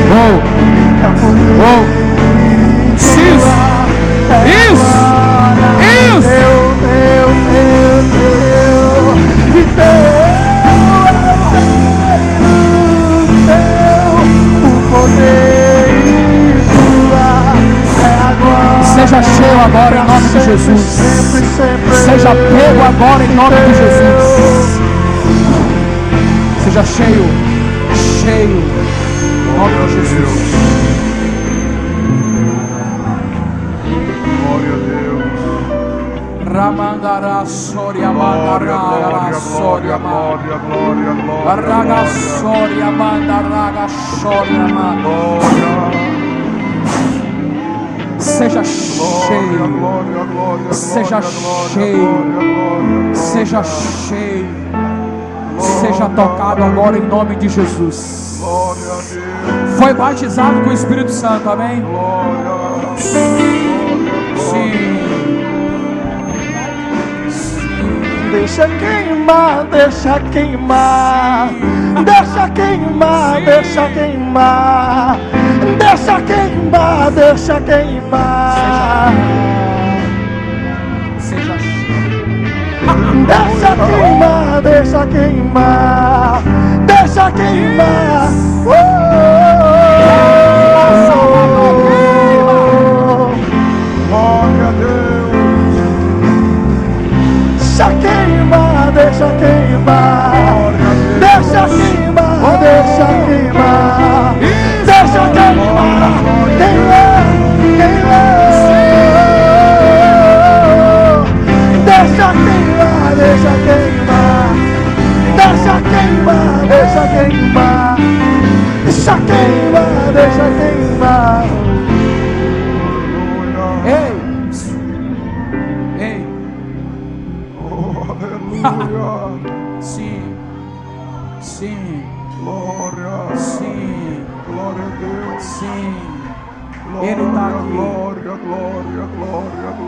teu é o poder, Isso. e teu. Seja cheio agora em nome de Jesus. Seja pego agora em nome de Jesus. Seja cheio em nome de Jesus. Glória a Deus. Ramandará Soria Mandará Soria Glória. Raga Soria Mandaraga Soria Seja cheio. Seja cheio. Seja cheio. Seja tocado agora em nome de Jesus. Foi batizado com o Espírito Santo, amém? Sim. Deixa queimar, deixa queimar, deixa queimar, deixa queimar, deixa queimar, deixa queimar. Seja cheio. Deixa queimar, deixa queimar, deixa queimar. Glória a Deus. Deixa queimar, deixa queimar, deixa queimar, deixa queimar, deixa queimar, queimar, deixa queimar, deixa queimar, deixa queimar, deixa queimar, deixa queimar, deixa queimar. Ei. Sim. Glória. Sim. Glória a Deus. Sim. Glória, Ele está aqui. Glória.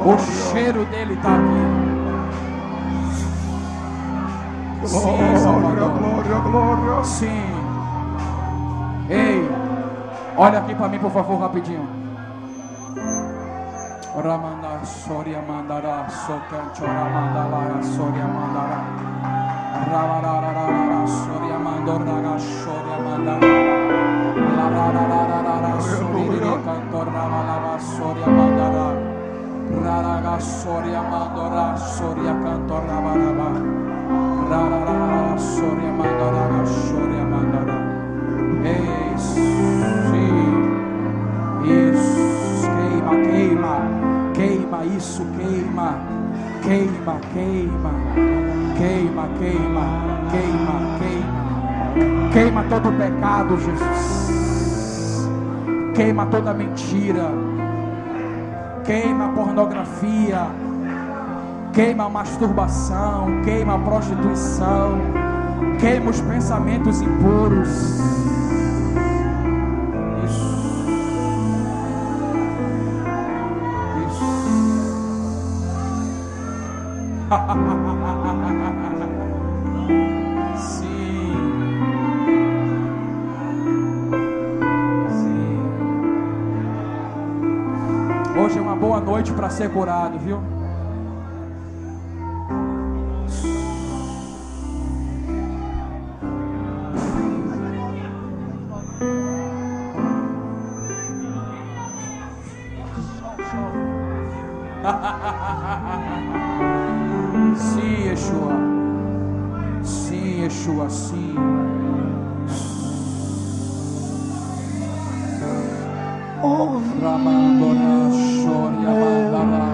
O cheiro dele está aqui. Sim, Salvador. Glória. Sim. Ei, olha aqui para mim, por favor, rapidinho. Ramanda Soria Mandara Socanchora Mandala Soria Mandara Ravarara Soria Mandora Soria Mandara Lara Soria Cantora Malava Soria Mandara Raraga Soria Mandora Soria Cantora Baraba Rara Soria Mandara Soria Mandara Queima, queima, queima, queima, queima, queima. Queima todo pecado, Jesus. Queima toda mentira. Queima a pornografia. Queima a masturbação. Queima a prostituição. Queima os pensamentos impuros. Isso. Isso. Sim. Sim. Hoje é uma boa noite para ser curado, viu? Sim, Yeshua. Sim, Yeshua, sim.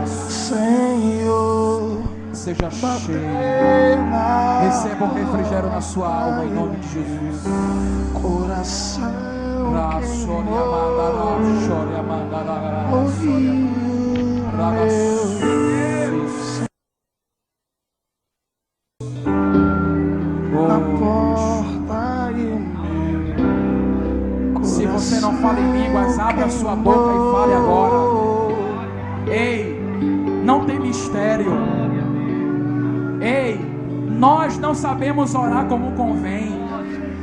Senhor, seja cheio. Receba o refrigério na sua alma em nome de Jesus. Coração na porta e meu. Se você não fala em línguas, abra sua boca e fale agora. Ei, não tem mistério. Ei, nós não sabemos orar como convém.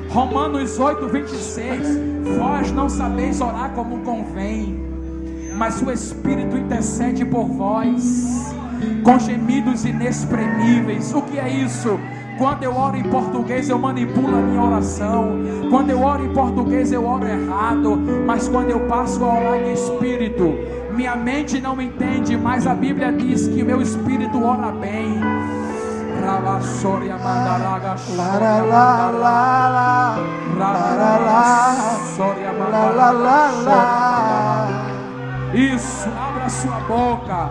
Romanos 8:26. Vós não sabeis orar como convém, mas o Espírito intercede por vós com gemidos inexprimíveis. O que é isso? Quando eu oro em português, eu manipulo a minha oração. Quando eu oro em português, eu oro errado. Mas quando eu passo a orar em espírito, minha mente não entende, mas a Bíblia diz que meu espírito ora bem. Isso, abra sua boca.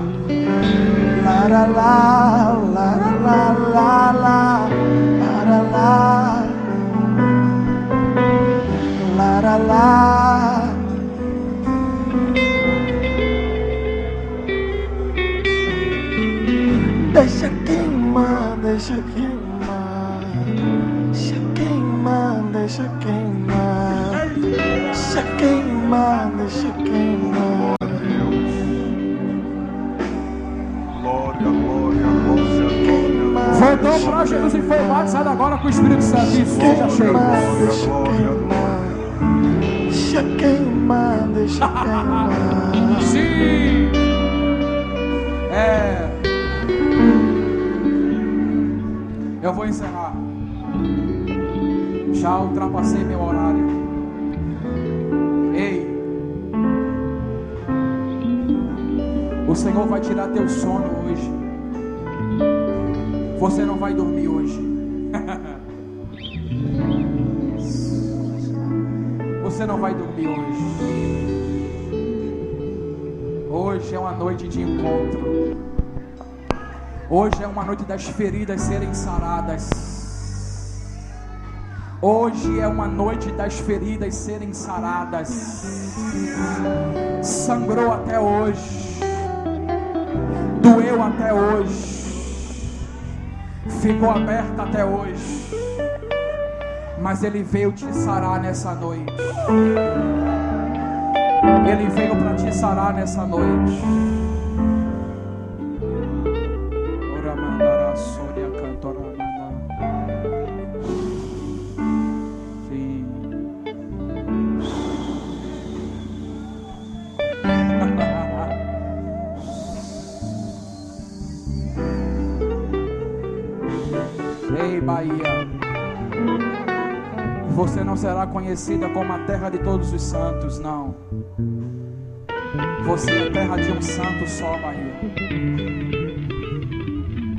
Deixa queimar, deixa queimar, deixa queimar, deixa queimar, deixa queimar, deixa queimar. Glória, glória, glória, glória. Voltou para Jesus e foi batizado agora com o Espírito Santo. Isso, seja cheio. Deixa queimar, deixa queimar, deixa queimar. Sim. Eu vou encerrar. Já ultrapassei meu horário. Ei, o Senhor vai tirar teu sono hoje. Você não vai dormir hoje. Você não vai dormir hoje. Hoje é uma noite de encontro. Hoje é uma noite das feridas serem saradas. Hoje é uma noite das feridas serem saradas. Sangrou até hoje. Doeu até hoje. Ficou aberta até hoje. Mas Ele veio te sarar nessa noite. Ele veio para te sarar nessa noite. Ei, Bahia, você não será conhecida como a terra de todos os santos, não. Você é terra de um santo só, Bahia.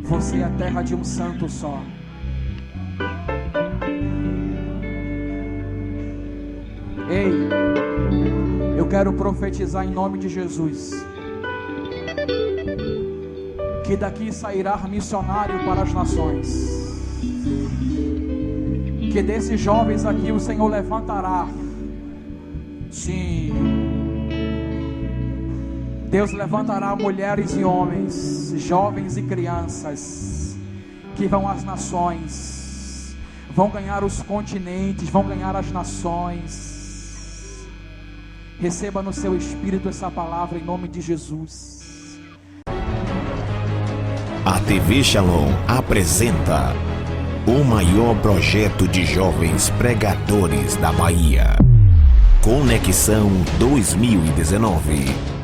Você é terra de um santo só. Ei, eu quero profetizar em nome de Jesus que daqui sairá missionário para as nações. Que desses jovens aqui o Senhor levantará. Sim, Deus levantará mulheres e homens, jovens e crianças, que vão às nações, vão ganhar os continentes, vão ganhar as nações. Receba no seu espírito essa palavra em nome de Jesus. A TV Shalom apresenta o maior projeto de jovens pregadores da Bahia. Conexão 2019.